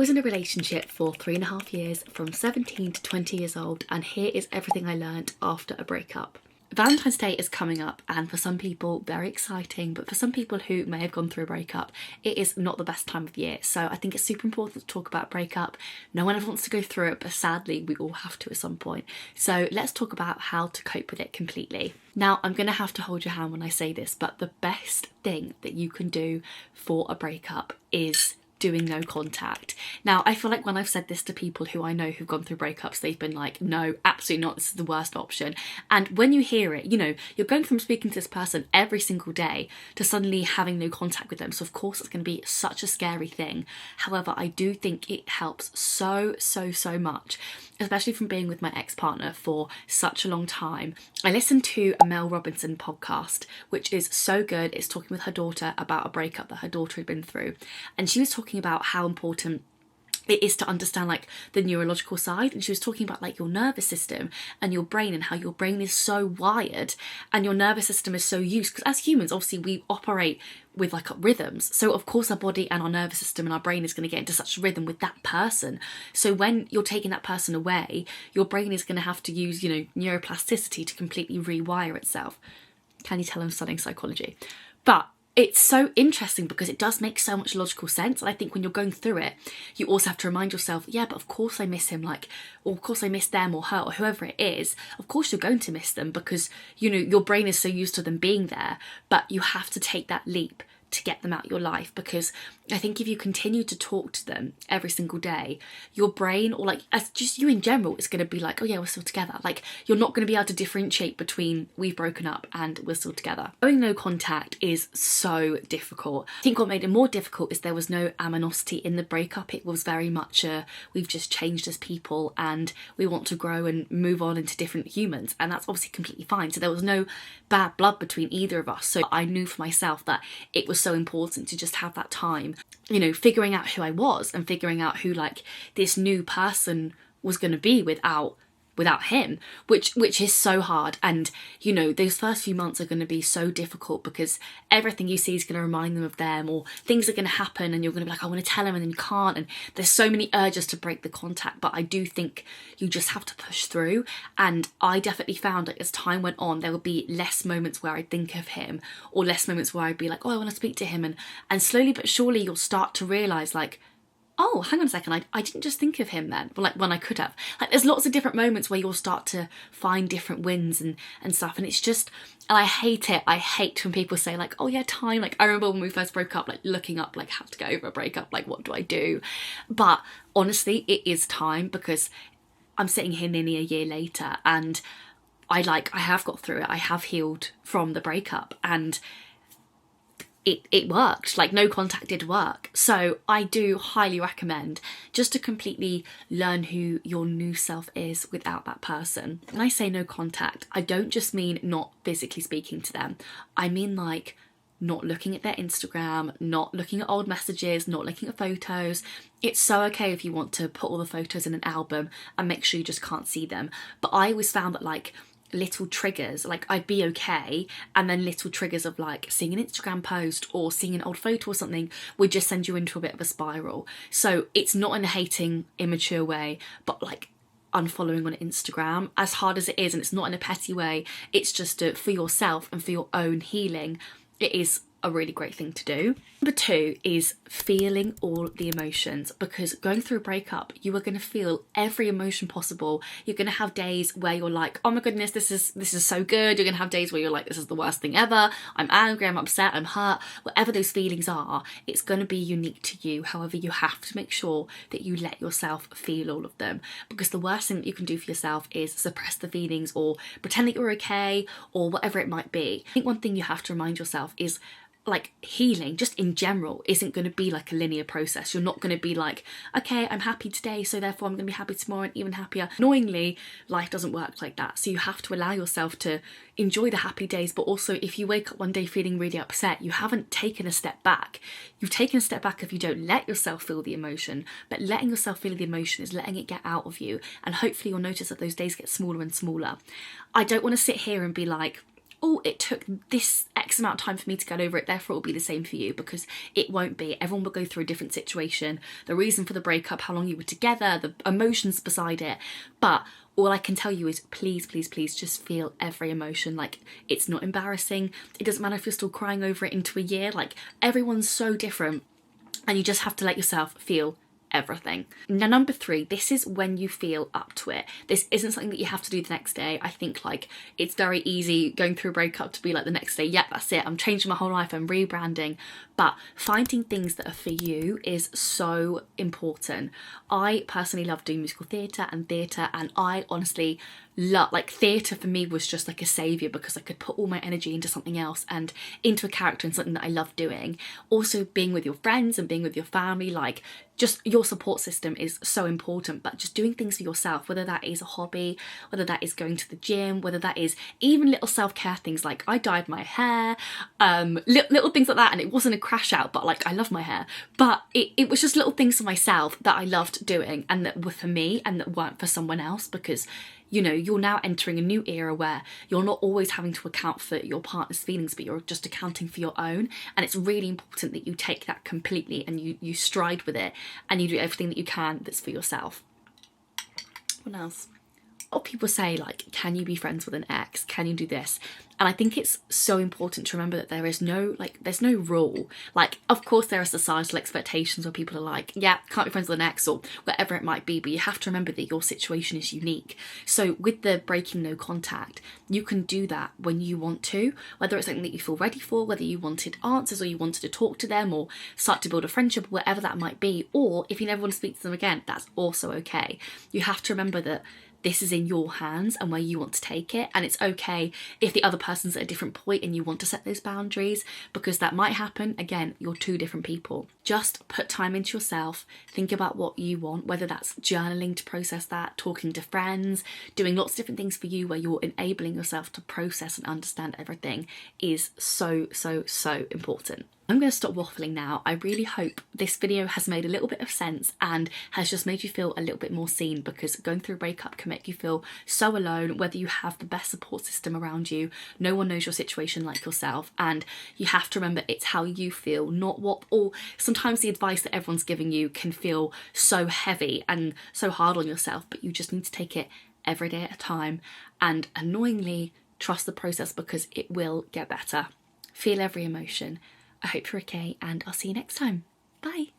I was in a relationship for 3.5 years, from 17 to 20 years old, and here is everything I learned after a breakup. Valentine's Day is coming up, and for some people very exciting, but for some people who may have gone through a breakup, it is not the best time of year. So I think it's super important to talk about breakup. No one ever wants to go through it, but sadly we all have to at some point. So let's talk about how to cope with it completely. Now, I'm going to have to hold your hand when I say this, but the best thing that you can do for a breakup is doing no contact. Now, I feel like when I've said this to people who I know who've gone through breakups, they've been like, no, absolutely not, this is the worst option. And when you hear it, you know, you're going from speaking to this person every single day to suddenly having no contact with them. So of course it's going to be such a scary thing. However, I do think it helps so much, especially from being with my ex-partner for such a long time. I listened to a Mel Robinson podcast, which is so good. It's talking with her daughter about a breakup that her daughter had been through. And she was talking about how important it is to understand like the neurological side, and she was talking about like your nervous system and your brain, and how your brain is so wired and your nervous system is so used, because as humans obviously we operate with like rhythms, so of course our body and our nervous system and our brain is going to get into such rhythm with that person. So when you're taking that person away, your brain is going to have to use, you know, neuroplasticity to completely rewire itself. Can you tell I'm studying psychology? But it's so interesting because it does make so much logical sense. And I think when you're going through it, you also have to remind yourself, yeah, but of course I miss him, like, or of course I miss them or her or whoever it is. Of course you're going to miss them because, you know, your brain is so used to them being there, but you have to take that leap to get them out of your life. Because I think if you continue to talk to them every single day, your brain, or like as just you in general, is going to be like, oh yeah, we're still together. Like you're not going to be able to differentiate between we've broken up and we're still together. Going no contact is so difficult. I think what made it more difficult is there was no animosity in the breakup. It was very much we've just changed as people and we want to grow and move on into different humans, and that's obviously completely fine. So there was no bad blood between either of us. So I knew for myself that it was so important to just have that time, you know, figuring out who I was and figuring out who like this new person was going to be without him, which is so hard. And you know, those first few months are going to be so difficult because everything you see is going to remind them of them, or things are going to happen and you're going to be like, I want to tell him, and then you can't, and there's so many urges to break the contact. But I do think you just have to push through. And I definitely found that as time went on, there would be less moments where I'd think of him, or less moments where I'd be like, oh, I want to speak to him, and slowly but surely you'll start to realise like, oh, hang on a second, I didn't just think of him then, like when I could have. Like there's lots of different moments where you'll start to find different wins and stuff, and it's just, and I hate it. I hate when people say like, oh yeah, time. Like I remember when we first broke up, like looking up like how to get over a breakup, like what do I do? But honestly, it is time, because I'm sitting here nearly a year later and I have got through it. I have healed from the breakup, and it worked. Like no contact did work. So I do highly recommend just to completely learn who your new self is without that person. When I say no contact, I don't just mean not physically speaking to them. I mean like not looking at their Instagram, not looking at old messages, not looking at photos. It's so okay if you want to put all the photos in an album and make sure you just can't see them. But I always found that like little triggers, like I'd be okay, and then little triggers of like seeing an Instagram post or seeing an old photo or something would just send you into a bit of a spiral. So it's not in a hating, immature way, but like unfollowing on Instagram, as hard as it is, and it's not in a petty way, it's just for yourself and for your own healing, it is a really great thing to do. Number 2 is feeling all the emotions, because going through a breakup, you are going to feel every emotion possible. You're going to have days where you're like, oh my goodness, this is so good. You're going to have days where you're like, this is the worst thing ever. I'm angry, I'm upset, I'm hurt. Whatever those feelings are, it's going to be unique to you. However, you have to make sure that you let yourself feel all of them, because the worst thing that you can do for yourself is suppress the feelings or pretend that you're okay or whatever it might be. I think one thing you have to remind yourself is like healing just in general isn't going to be like a linear process. You're not going to be like, okay, I'm happy today, so therefore I'm going to be happy tomorrow and even happier. Annoyingly, life doesn't work like that. So you have to allow yourself to enjoy the happy days, but also if you wake up one day feeling really upset, you haven't taken a step back. You've taken a step back if you don't let yourself feel the emotion, but letting yourself feel the emotion is letting it get out of you, and hopefully you'll notice that those days get smaller and smaller. I don't want to sit here and be like, oh, it took this X amount of time for me to get over it, therefore it'll be the same for you, because it won't be. Everyone will go through a different situation, the reason for the breakup, how long you were together, the emotions beside it. But all I can tell you is please, please, please just feel every emotion. Like, it's not embarrassing. It doesn't matter if you're still crying over it into a year. Like, everyone's so different, and you just have to let yourself feel everything. Now, number 3, this is when you feel up to it. This isn't something that you have to do the next day. I think like it's very easy going through a breakup to be like the next day, yeah, that's it, I'm changing my whole life, I'm rebranding. But finding things that are for you is so important. I personally love doing musical theatre, and I honestly love, like, theatre for me was just like a saviour, because I could put all my energy into something else and into a character and something that I love doing. Also, being with your friends and being with your family, like, just your support system is so important. But just doing things for yourself, whether that is a hobby, whether that is going to the gym, whether that is even little self-care things, like I dyed my hair, little things like that. And it wasn't a crash out, but like, I love my hair, but it was just little things for myself that I loved doing and that were for me and that weren't for someone else. Because, you know, you're now entering a new era where you're not always having to account for your partner's feelings, but you're just accounting for your own. And it's really important that you take that completely and you stride with it, and you do everything that you can that's for yourself. What else? A lot of people say, like, can you be friends with an ex? Can you do this? And I think it's so important to remember that there is no, like, there's no rule. Like, of course there are societal expectations where people are like, yeah, can't be friends with an ex or whatever it might be, but you have to remember that your situation is unique. So with the breaking no contact, you can do that when you want to, whether it's something that you feel ready for, whether you wanted answers or you wanted to talk to them or start to build a friendship, whatever that might be. Or if you never want to speak to them again, that's also okay. You have to remember that this is in your hands and where you want to take it. And it's okay if the other person's at a different point and you want to set those boundaries, because that might happen. Again, you're 2 different people. Just put time into yourself, think about what you want, whether that's journaling to process that, talking to friends, doing lots of different things for you where you're enabling yourself to process and understand everything is so, so, so important. I'm going to stop waffling now. I really hope this video has made a little bit of sense and has just made you feel a little bit more seen, because going through a breakup can make you feel so alone, whether you have the best support system around you. No one knows your situation like yourself, and you have to remember it's how you feel, not what, or sometimes the advice that everyone's giving you can feel so heavy and so hard on yourself, but you just need to take it every day at a time and annoyingly trust the process, because it will get better. Feel every emotion. I hope you're okay, and I'll see you next time. Bye.